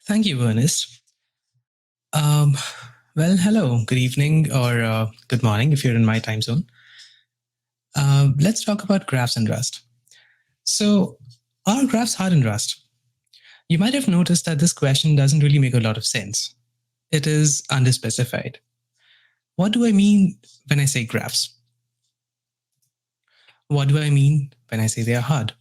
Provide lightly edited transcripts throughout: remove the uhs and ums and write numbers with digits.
Thank you, Ernest. Um, hello, good evening, or good morning if you're in my time zone. Let's talk about graphs and Rust. So, are graphs hard in Rust? You might have noticed that this question doesn't really make a lot of sense. It is underspecified. What do I mean when I say graphs? What do I mean when I say they are hard?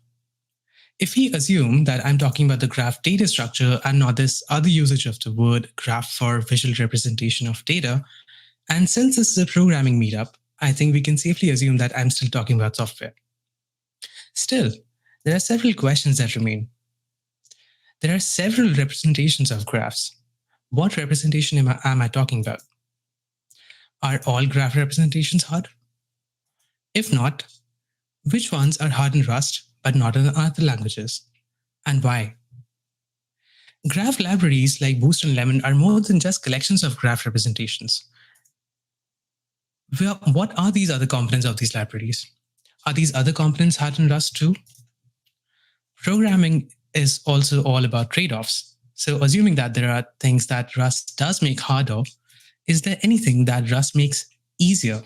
If we assume that I'm talking about the graph data structure and not this other usage of the word graph for visual representation of data, and since this is a programming meetup, I think we can safely assume that I'm still talking about software. Still, there are several questions that remain. There are several representations of graphs. What representation am I talking about? Are all graph representations hard? If not, which ones are hard in Rust but not in other languages? And why? Graph libraries like Boost and Lemon are more than just collections of graph representations. What are these other components of these libraries? Are these other components hard in Rust too? Programming is also all about trade-offs. So assuming that there are things that Rust does make harder, is there anything that Rust makes easier?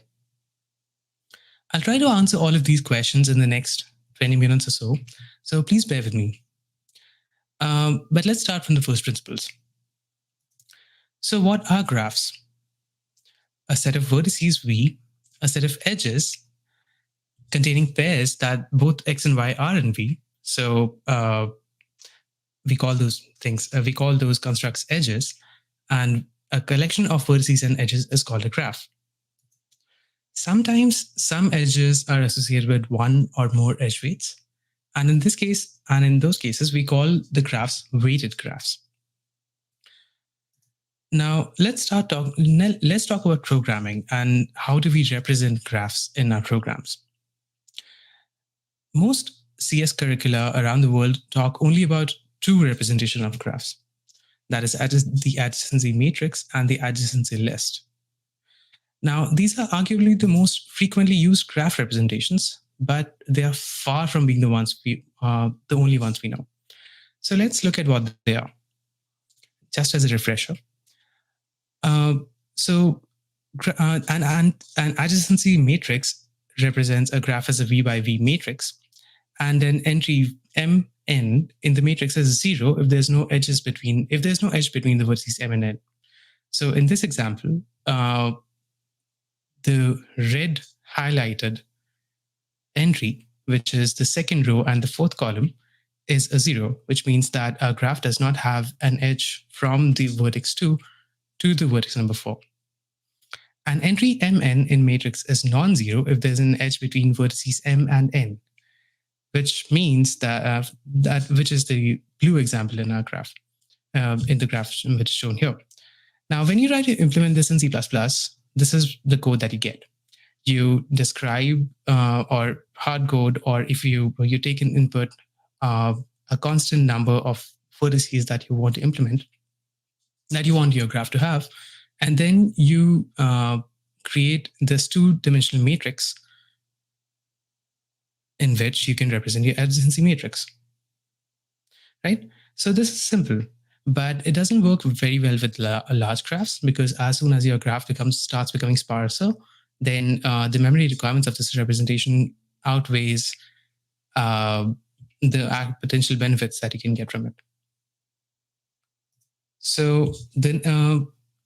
I'll try to answer all of these questions in the next 20 minutes or so please bear with me. But let's start from the first principles. So what are graphs? A set of vertices V, a set of edges containing pairs that both X and Y are in V. So we call those constructs edges, and a collection of vertices and edges is called a graph. Sometimes some edges are associated with one or more edge weights. And in those cases, we call the graphs weighted graphs. Now, let's talk about programming and how do we represent graphs in our programs. Most CS curricula around the world talk only about two representations of graphs. That is the adjacency matrix and the adjacency list. Now, these are arguably the most frequently used graph representations, but they are far from being the only ones we know. So let's look at what they are, just as a refresher. An adjacency matrix represents a graph as a V by V matrix, and an entry Mn in the matrix is 0 if there's no edge between the vertices M and N. So in this example, the red highlighted entry, which is the second row and the fourth column, is a 0, which means that our graph does not have an edge from the vertex 2 to the vertex number 4. An entry Mn in matrix is non-zero if there's an edge between vertices M and N, which means that which is the blue example in our graph, in the graph which is shown here. Now, when you try to implement this in C++, this is the code that you get. You describe or hard code, or if you take an input, a constant number of vertices that you want to implement, that you want your graph to have, and then you create this two-dimensional matrix in which you can represent your adjacency matrix, right? So this is simple, but it doesn't work very well with large graphs, because as soon as your graph starts becoming sparser, then the memory requirements of this representation outweighs the potential benefits that you can get from it. So then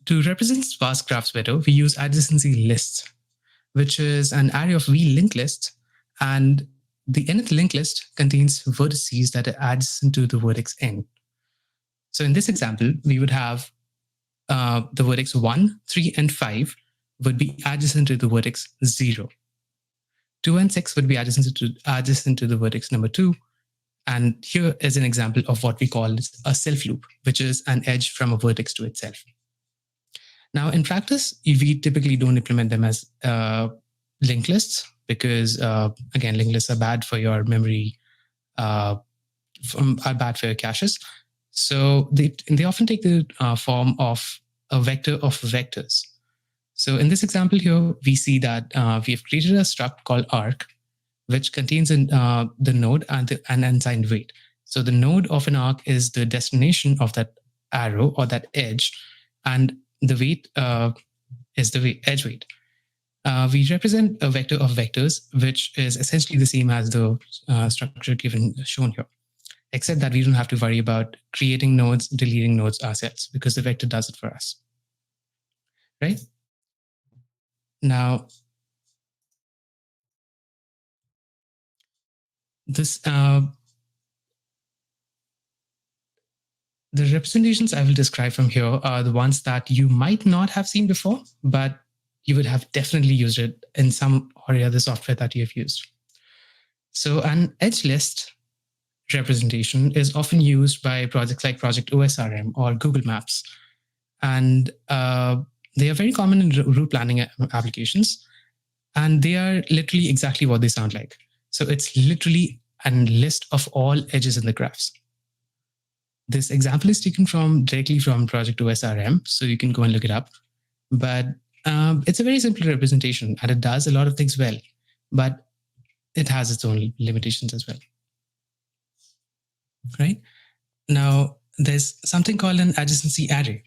to represent sparse graphs better, we use adjacency lists, which is an array of V linked lists, and the nth linked list contains vertices that are adjacent to the vertex n. So in this example, we would have the vertex 1, 3, and 5 would be adjacent to the vertex 0. 2 and 6 would be adjacent to the vertex number 2. And here is an example of what we call a self loop, which is an edge from a vertex to itself. Now, in practice, we typically don't implement them as linked lists because, again, linked lists are bad for your memory, are bad for your caches. So they often take the form of a vector of vectors. So in this example here, we see that we have created a struct called arc, which contains the node and an unsigned weight. So the node of an arc is the destination of that arrow or that edge, and the weight is the edge weight. We represent a vector of vectors, which is essentially the same as the structure given shown here, except that we don't have to worry about creating nodes, deleting nodes ourselves, because the vector does it for us. Right? Now, this the representations I will describe from here are the ones that you might not have seen before, but you would have definitely used it in some or other software that you have used. So an edge list representation is often used by projects like Project OSRM or Google Maps. And they are very common in route planning applications. And they are literally exactly what they sound like. So it's literally a list of all edges in the graphs. This example is taken directly from Project OSRM, so you can go and look it up. But it's a very simple representation, and it does a lot of things well, but it has its own limitations as well. Right? Now, there's something called an adjacency array.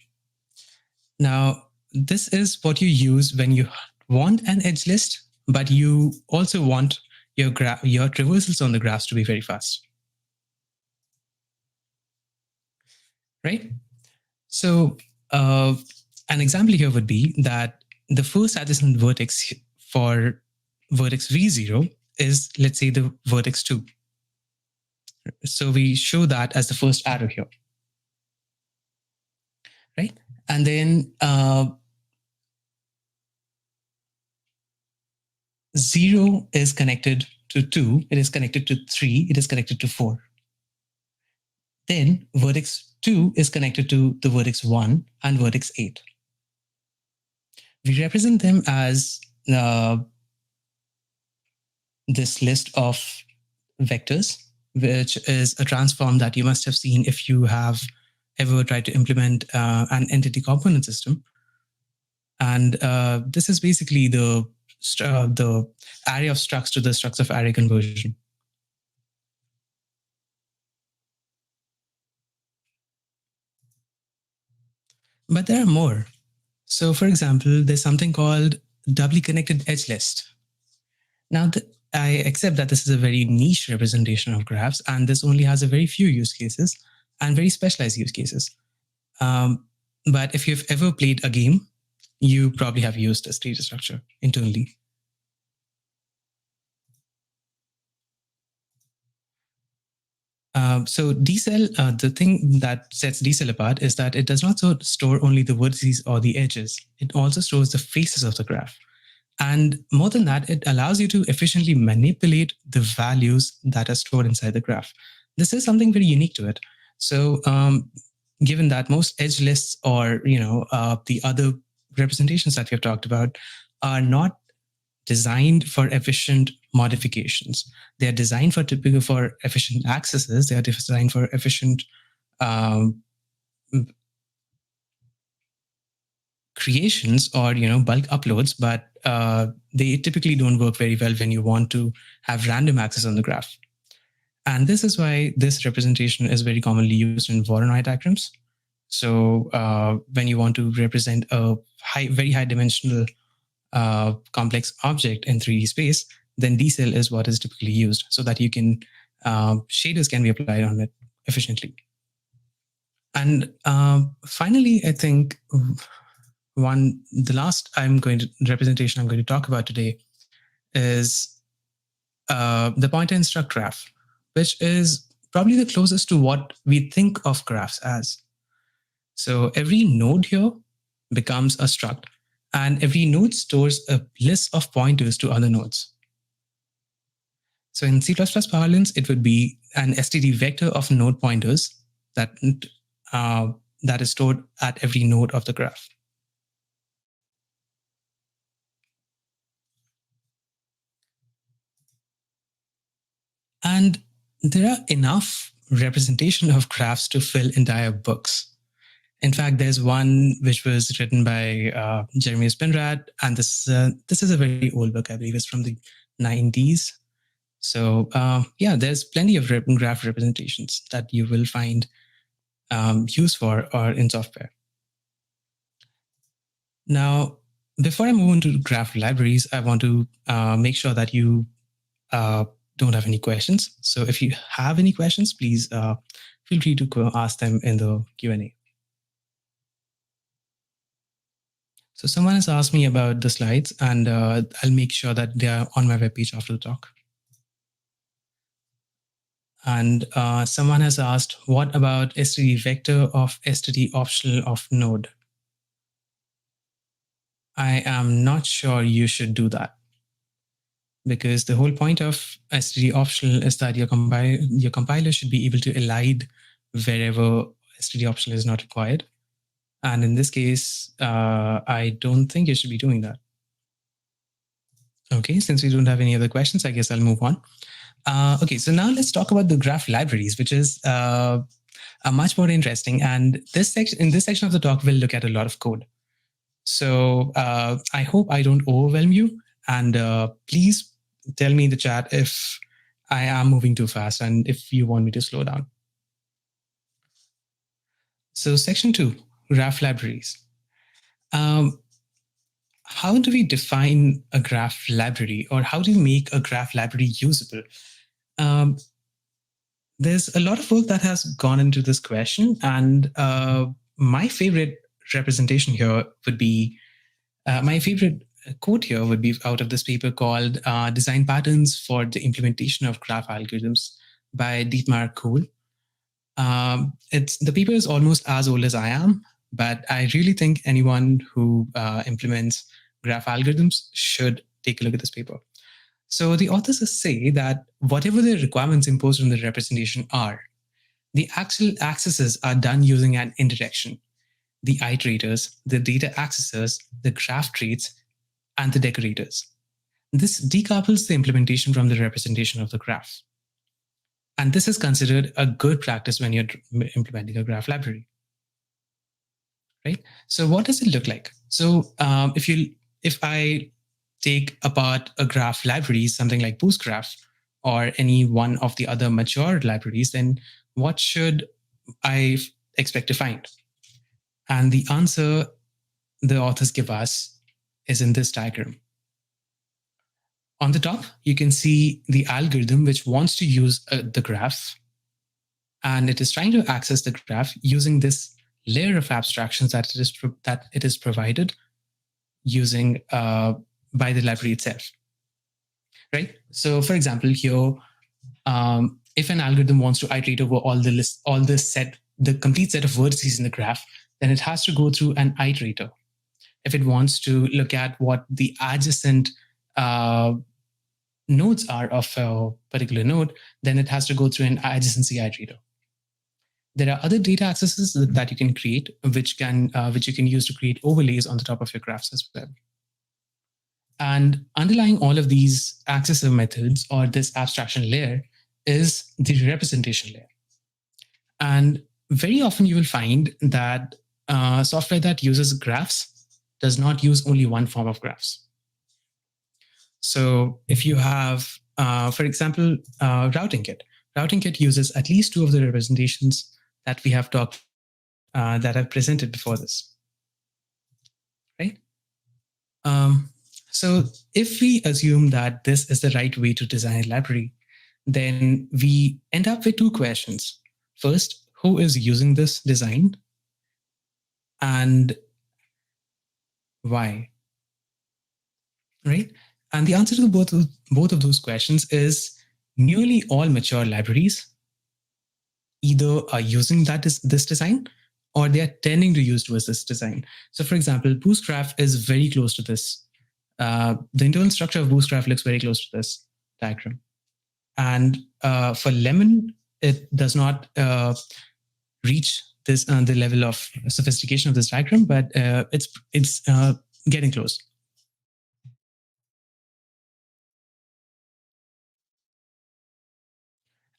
Now, this is what you use when you want an edge list, but you also want your traversals on the graphs to be very fast. Right? So an example here would be that the first adjacent vertex for vertex V0 is, let's say, the vertex 2. So we show that as the first arrow here. Right? And then 0 is connected to 2, it is connected to 3, it is connected to 4. Then vertex 2 is connected to the vertex 1 and vertex 8. We represent them as this list of vectors, which is a transform that you must have seen if you have ever tried to implement an entity component system. And this is basically the array of structs to the structs of array conversion. But there are more. So for example, there's something called doubly connected edge list. Now, I accept that this is a very niche representation of graphs, and this only has a very few use cases and very specialized use cases. But if you've ever played a game, you probably have used this data structure internally. So DCell, the thing that sets DCell apart is that it does not store only the vertices or the edges. It also stores the faces of the graph. And more than that, it allows you to efficiently manipulate the values that are stored inside the graph. This is something very unique to it. So given that most edge lists or the other representations that we have talked about are not designed for efficient modifications. They are designed for efficient accesses. They are designed for efficient creations or bulk uploads, but they typically don't work very well when you want to have random access on the graph. And this is why this representation is very commonly used in Voronoi diagrams. So when you want to represent a very high dimensional complex object in 3D space, then DCell is what is typically used so that you can shaders can be applied on it efficiently. And finally, I think the last representation I'm going to talk about today is the pointer and struct graph, which is probably the closest to what we think of graphs as. So every node here becomes a struct, and every node stores a list of pointers to other nodes. So in C++ parlance, it would be an std vector of node pointers that is stored at every node of the graph. And there are enough representation of graphs to fill entire books. In fact, there's one which was written by Jeremy Spinrad, and this is a very old book. I believe it's from the 90s. So yeah, there's plenty of graph representations that you will find used for or in software. Now, before I move on to graph libraries, I want to make sure that you don't have any questions. So if you have any questions, please feel free to ask them in the Q&A. So someone has asked me about the slides, and I'll make sure that they are on my webpage after the talk. And someone has asked, what about std vector of std optional of node? I am not sure you should do that, because the whole point of std optional is that your compiler should be able to elide wherever std optional is not required. And in this case, I don't think you should be doing that. Okay, since we don't have any other questions, I guess I'll move on. Okay, so now let's talk about the graph libraries, which is much more interesting. And in this section of the talk, we'll look at a lot of code. So I hope I don't overwhelm you. And please tell me in the chat if I am moving too fast and if you want me to slow down. So section 2, graph libraries. How do we define a graph library, or how do we make a graph library usable? There's a lot of work that has gone into this question, and my favorite representation here would be, my favorite quote here would be out of this paper called Design Patterns for the Implementation of Graph Algorithms by Dietmar Kohl. The paper is almost as old as I am, but I really think anyone who implements graph algorithms should take a look at this paper. So the authors say that whatever the requirements imposed on the representation are, the actual accesses are done using an indirection. The iterators, the data accessors, the graph traits, and the decorators. This decouples the implementation from the representation of the graph. And this is considered a good practice when you're implementing a graph library. Right? So what does it look like? So if I take apart a graph library, something like BoostGraph or any one of the other mature libraries, then what should I expect to find? And the answer the authors give us is in this diagram. On the top, you can see the algorithm which wants to use the graph, and it is trying to access the graph using this layer of abstractions that it is provided using by the library itself. Right? So for example, here, if an algorithm wants to iterate over the complete set of vertices in the graph, then it has to go through an iterator. If it wants to look at what the adjacent nodes are of a particular node, then it has to go through an adjacency iterator. There are other data accesses that you can create, which you can use to create overlays on the top of your graphs as well. And underlying all of these accessor methods, or this abstraction layer, is the representation layer. And very often you will find that software that uses graphs does not use only one form of graphs. So if you have, for example, Routing Kit. Routing Kit uses at least two of the representations that we have talked, that I've presented before this, right? So if we assume that this is the right way to design a library, then we end up with two questions. First, who is using this design? And why? Right? And the answer to both of those questions is nearly all mature libraries either are using this design, or they are tending to use towards this design. So for example, BoostGraph is very close to this. The internal structure of BoostGraph looks very close to this diagram. And for Lemon, it does not reach the level of sophistication of this diagram, but it's getting close.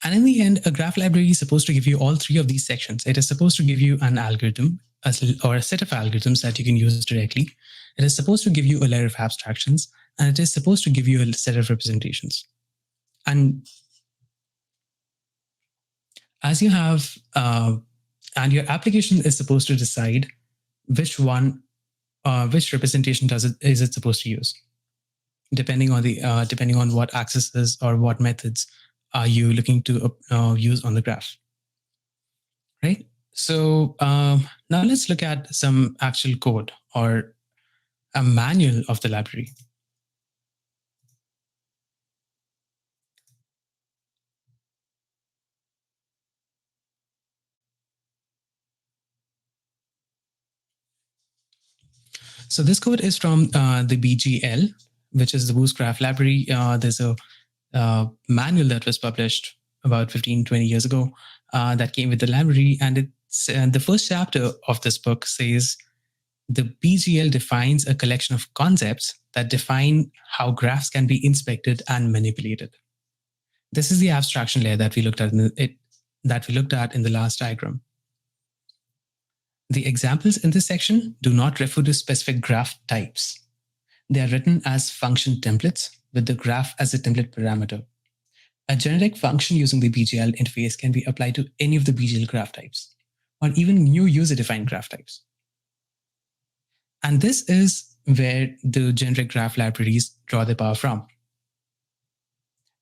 And in the end, a graph library is supposed to give you all three of these sections. It is supposed to give you an algorithm or a set of algorithms that you can use directly. It is supposed to give you a layer of abstractions, and it is supposed to give you a set of representations. And as you have And your application is supposed to decide which representation is it supposed to use, depending on what accesses or what methods are you looking to use on the graph, right? So now let's look at some actual code or a manual of the library. So this code is from the BGL, which is the Boost Graph library. There's a manual that was published about 15, 20 years ago that came with the library. And it's the first chapter of this book says the BGL defines a collection of concepts that define how graphs can be inspected and manipulated. This is the abstraction layer that we looked at in the last diagram. The examples in this section do not refer to specific graph types. They are written as function templates with the graph as a template parameter. A generic function using the BGL interface can be applied to any of the BGL graph types, or even new user-defined graph types. And this is where the generic graph libraries draw their power from.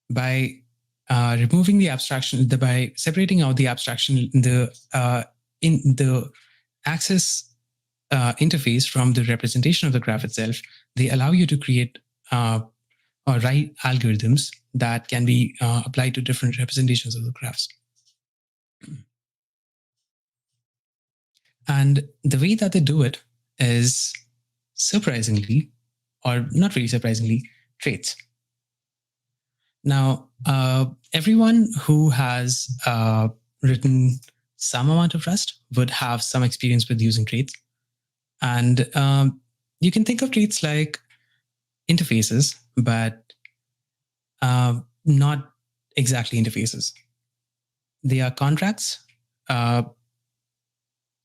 By removing the abstraction, by separating out the abstraction in the access interface from the representation of the graph itself, they allow you to create or write algorithms that can be applied to different representations of the graphs. And the way that they do it is surprisingly, or not really surprisingly, traits. Now, everyone who has written some amount of Rust would have some experience with using traits. And you can think of traits like interfaces, but not exactly interfaces. They are contracts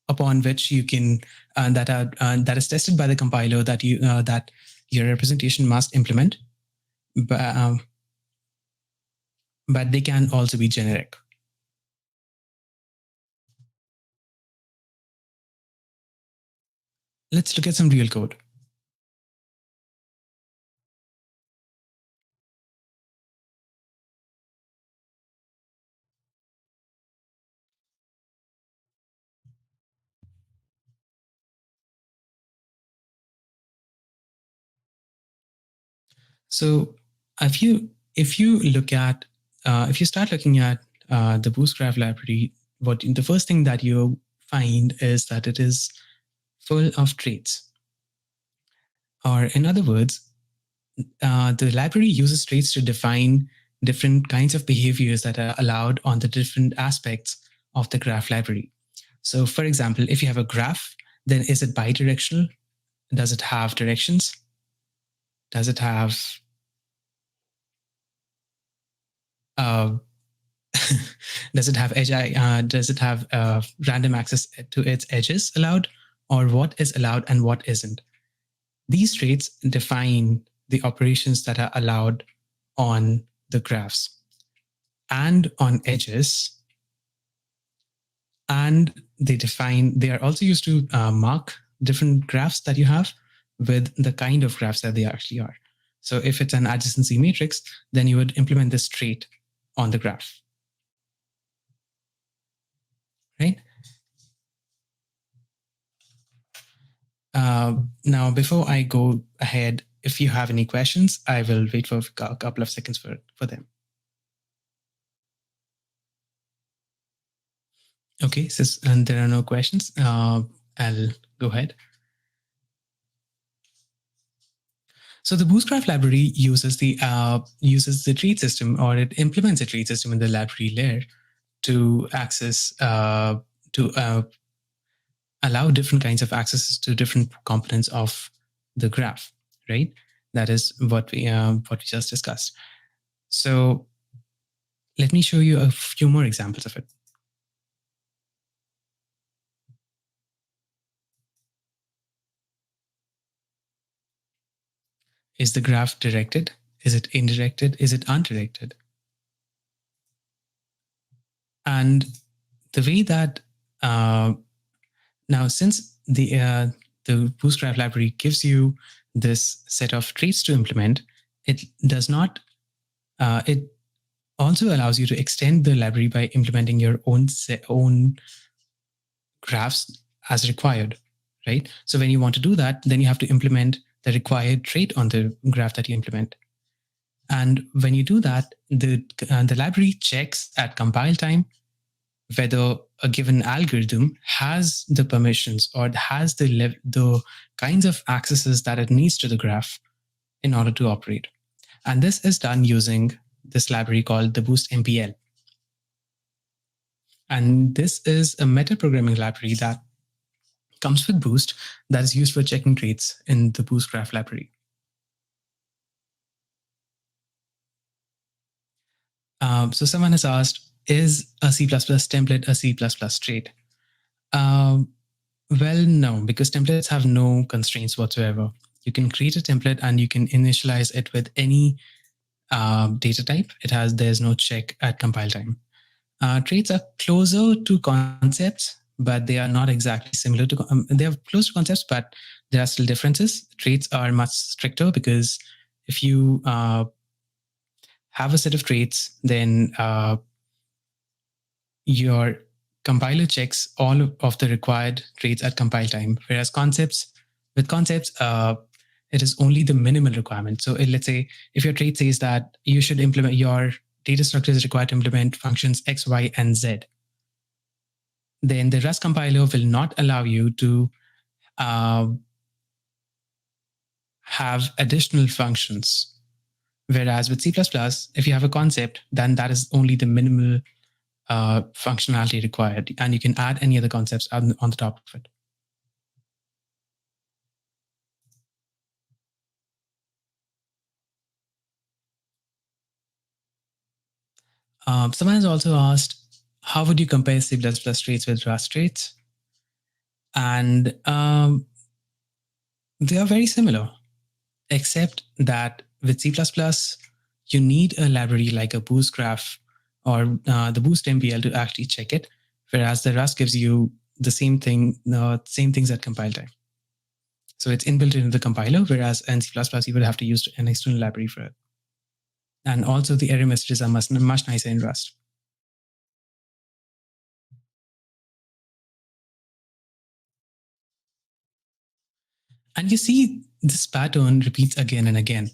upon which you can that is tested by the compiler that your representation must implement. But they can also be generic. Let's look at some real code. So if you start looking at the Boost Graph library, the first thing that you find is that it is full of traits. Or in other words, the library uses traits to define different kinds of behaviors that are allowed on the different aspects of the graph library. So for example, if you have a graph, then is it bidirectional? Does it have directions? Does it have does it have random access to its edges allowed, or what is allowed and what isn't? These traits define the operations that are allowed on the graphs and on edges, and they are also used to mark different graphs that you have with the kind of graphs that they actually are. So if it's an adjacency matrix, then you would implement this trait on the graph, right? Now, before I go ahead, if you have any questions, I will wait for a couple of seconds for them. Okay, and there are no questions. I'll go ahead. So the Boost Graph library uses the trait system, or it implements a trait system in the library layer to access allow different kinds of accesses to different components of the graph, right? That is what we just discussed. So let me show you a few more examples of it. Is the graph directed? Is it indirected? Is it undirected? And the way that Now, since the Boost Graph library gives you this set of traits to implement, it does not. It also allows you to extend the library by implementing your own graphs as required, right? So when you want to do that, then you have to implement the required trait on the graph that you implement. And when you do that, the library checks at compile time whether a given algorithm has the permissions or has the kinds of accesses that it needs to the graph in order to operate. And this is done using this library called the Boost MPL. And this is a metaprogramming library that comes with Boost that is used for checking traits in the Boost Graph library. So someone has asked, is a C++ template a C++ trait? Well, no, because templates have no constraints whatsoever. You can create a template and you can initialize it with any data type. There's no check at compile time. Traits are closer to concepts, but they are not exactly similar to. They are close to concepts, but there are still differences. Traits are much stricter because if you have a set of traits, then your compiler checks all of the required traits at compile time. Whereas with concepts, it is only the minimal requirement. So let's say if your trait says that you should implement your data structure is required to implement functions X, Y, and Z, then the Rust compiler will not allow you to have additional functions. Whereas with C++, if you have a concept, then that is only the minimal functionality required, and you can add any other concepts on the top of it. Someone has also asked, how would you compare C++ traits with Rust traits? And they are very similar, except that with C++, you need a library like a Boost Graph or the Boost MPL to actually check it, whereas the Rust gives you the same things at compile time. So it's inbuilt into the compiler, whereas in C++ you would have to use an external library for it. And also the error messages are much nicer in Rust. And you see this pattern repeats again and again.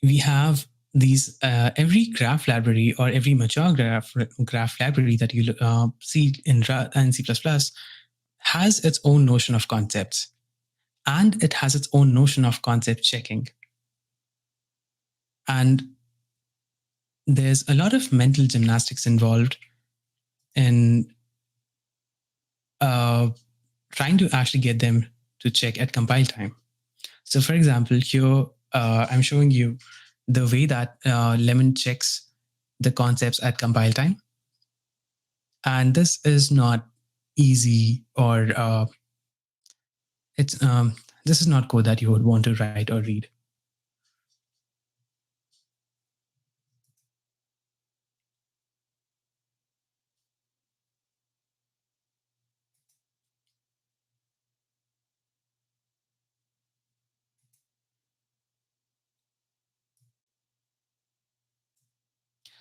We have these every graph library or every mature graph library that you see in C++ has its own notion of concepts, and it has its own notion of concept checking. And there's a lot of mental gymnastics involved in trying to actually get them to check at compile time. So for example, here I'm showing you the way that Lemon checks the concepts at compile time. And this is not easy, or this is not code that you would want to write or read.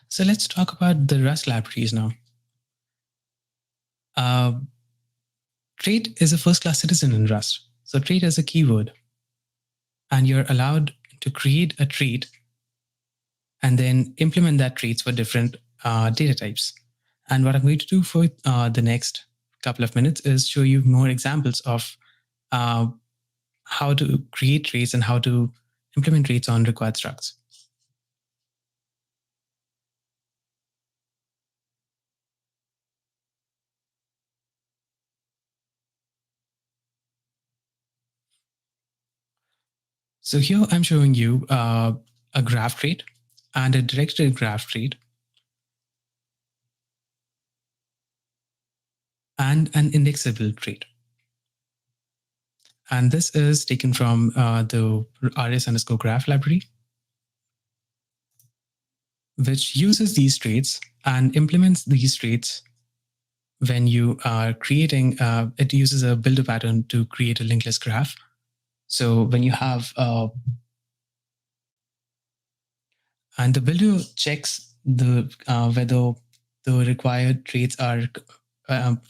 So let's talk about the Rust libraries now. Trait is a first-class citizen in Rust. So trait is a keyword, and you're allowed to create a trait and then implement that traits for different data types. And what I'm going to do for the next couple of minutes is show you more examples of how to create traits and how to implement traits on required structs. So here I'm showing you a graph trait and a directed graph trait and an indexable trait. And this is taken from the rs_graph library, which uses these traits and implements these traits when you are creating, it uses a builder pattern to create a linked list graph. So when you have, and the builder checks the whether the required traits are, um,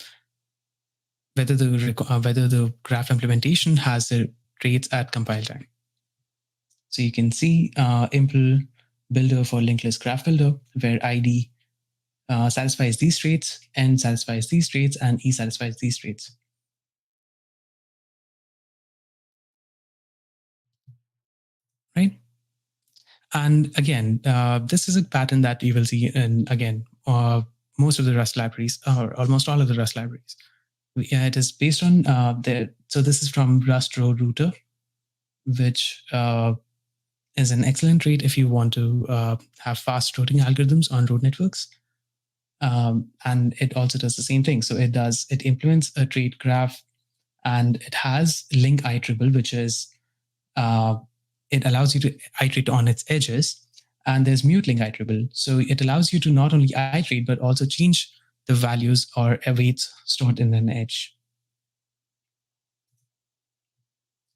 whether the graph implementation has the traits at compile time. So you can see impl builder for linked list graph builder, where ID satisfies these traits, N satisfies these traits, and E satisfies these traits. Right? And again, this is a pattern that you will see in, again, most of the Rust libraries, or almost all of the Rust libraries. It is based on so this is from Rust row router, which is an excellent trait if you want to have fast routing algorithms on road networks. And it also does the same thing. So it implements a trait graph, and it has link iterable, which is it allows you to iterate on its edges. And there's mute link iterable. So it allows you to not only iterate, but also change the values or weights stored in an edge.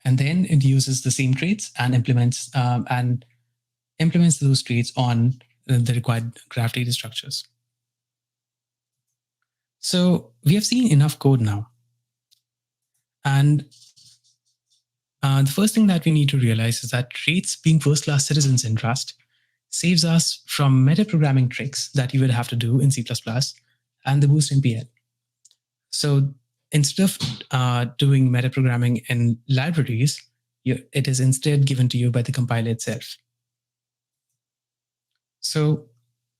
And then it uses the same traits and implements those traits on the required graph data structures. So we have seen enough code now. And the first thing that we need to realize is that traits being first-class citizens in Rust saves us from metaprogramming tricks that you would have to do in C++ and the boost in PL. So instead of doing metaprogramming in libraries, it is instead given to you by the compiler itself. So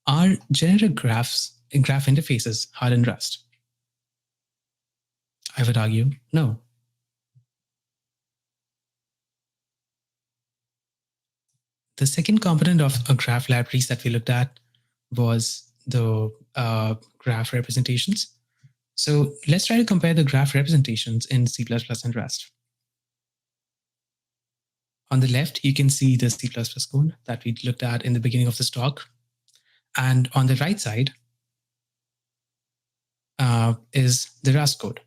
are generic graph interfaces hard in Rust? I would argue no. The second component of graph libraries that we looked at was the graph representations. So let's try to compare the graph representations in C++ and Rust. On the left, you can see the C++ code that we looked at in the beginning of this talk. And on the right side is the Rust code.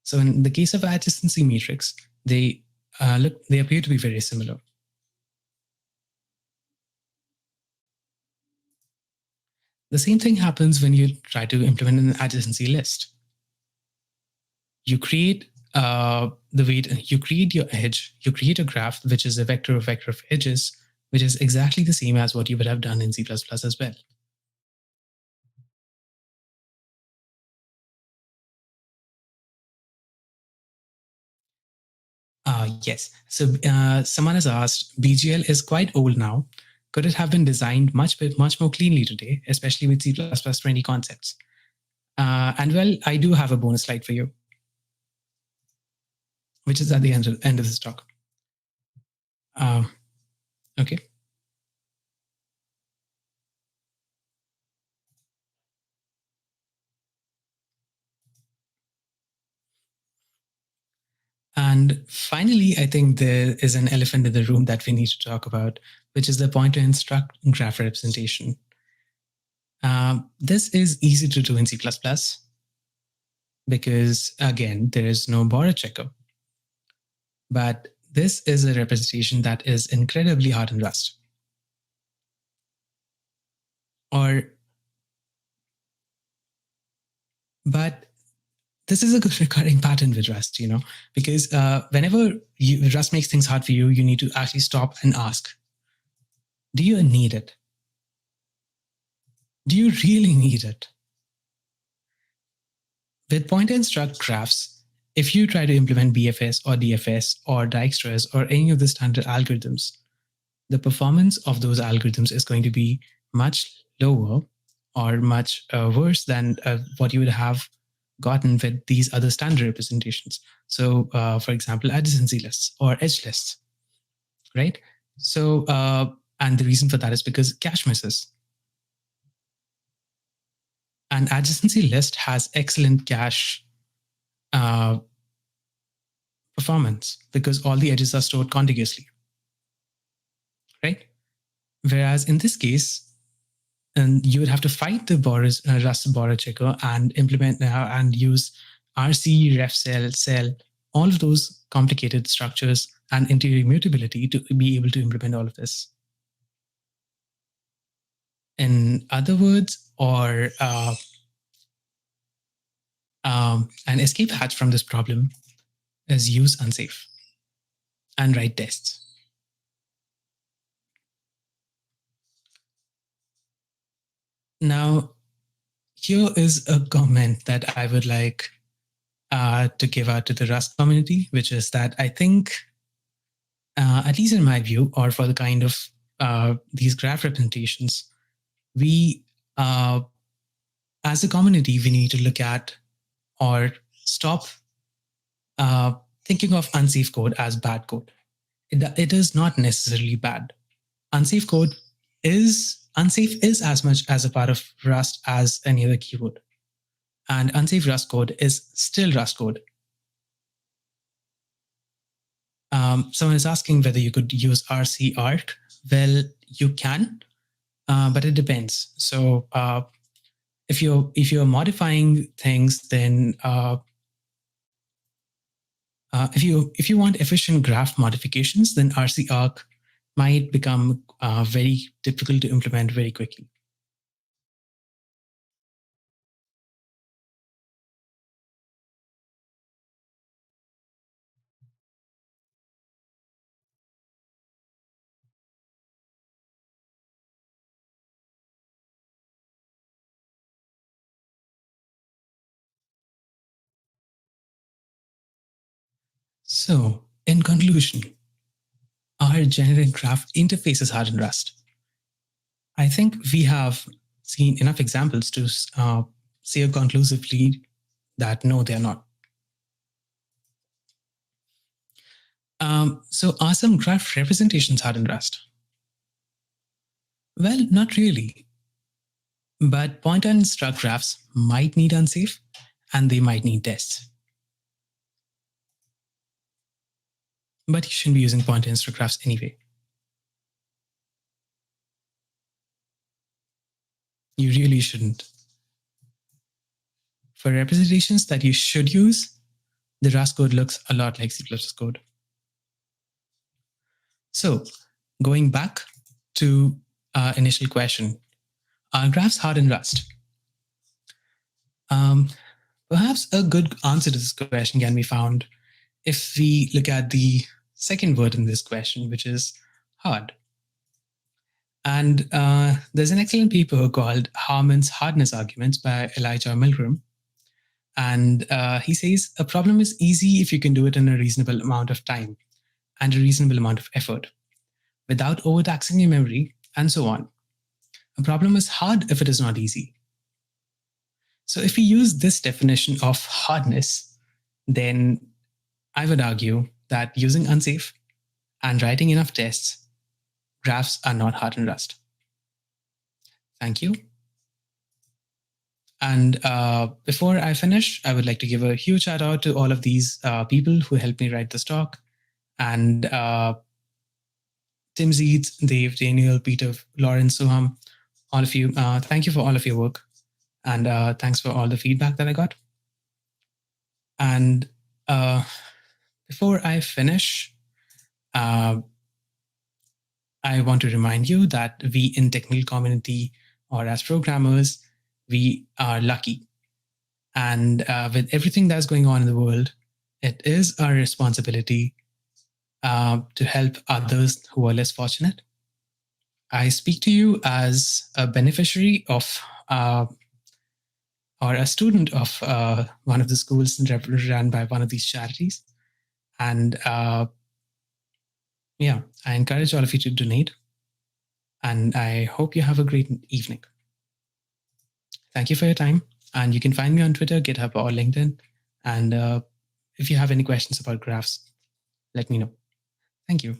So in the case of adjacency matrix, they appear to be very similar. The same thing happens when you try to implement an adjacency list. You create you create your edge, you create a graph, which is a vector of edges, which is exactly the same as what you would have done in C++ as well. Yes. So someone has asked, BGL is quite old now. Could it have been designed much more cleanly today, especially with C++ 20 concepts? And well, I do have a bonus slide for you, which is at the end of this talk. Okay. And finally, I think there is an elephant in the room that we need to talk about, which is the pointer instruct graph representation. This is easy to do in C++ because, again, there is no borrow checker. But this is a representation that is incredibly hard in Rust. But this is a good recurring pattern with Rust, because whenever Rust makes things hard for you, you need to actually stop and ask, do you need it? Do you really need it? With pointer instruct graphs, if you try to implement BFS or DFS or Dijkstra's or any of the standard algorithms, the performance of those algorithms is going to be much lower or much worse than what you would have gotten with these other standard representations. So, for example, adjacency lists or edge lists, right? So, and the reason for that is because cache misses. An adjacency list has excellent cache performance because all the edges are stored contiguously, right? Whereas in this case, And you would have to fight the Rust border checker and implement and use RC, ref cell, all of those complicated structures and interior immutability to be able to implement all of this. In other words, or an escape hatch from this problem is use unsafe and write tests. Now, here is a comment that I would like to give out to the Rust community, which is that I think, at least in my view, or for the kind of these graph representations, we, as a community, we need to look at or stop thinking of unsafe code as bad code. It is not necessarily bad. Unsafe code is unsafe is as much as a part of Rust as any other keyword. And unsafe Rust code is still Rust code. Someone is asking whether you could use RC arc. Well, you can, but it depends. So if you're modifying things, then if you want efficient graph modifications, then RC arc might become very difficult to implement very quickly. So, in conclusion, our generic graph interface is hard in Rust. I think we have seen enough examples to say conclusively that no, they are not. So are some graph representations hard in Rust? Well, not really. But pointer and struct graphs might need unsafe, and they might need tests. But you shouldn't be using pointer and struct graphs anyway. You really shouldn't. For representations that you should use, the Rust code looks a lot like C++ code. So, going back to our initial question, are graphs hard in Rust? Perhaps a good answer to this question can be found if we look at the second word in this question, which is hard. And there's an excellent paper called Harman's Hardness Arguments by Elijah Milgram. And he says a problem is easy if you can do it in a reasonable amount of time and a reasonable amount of effort without overtaxing your memory and so on. A problem is hard if it is not easy. So if we use this definition of hardness, then I would argue that using unsafe and writing enough tests, graphs are not hard in Rust. Thank you. And before I finish, I would like to give a huge shout out to all of these people who helped me write this talk. And Tim Zeitz, Dave, Daniel, Peter, Lawrence, Suham, all of you, thank you for all of your work. And thanks for all the feedback that I got. And before I finish, I want to remind you that we in technical community or as programmers, we are lucky. And with everything that's going on in the world, it is our responsibility to help others who are less fortunate. I speak to you as a beneficiary of or a student of one of the schools run by one of these charities. And yeah, I encourage all of you to donate. And I hope you have a great evening. Thank you for your time. And you can find me on Twitter, GitHub, or LinkedIn. And if you have any questions about graphs, let me know. Thank you.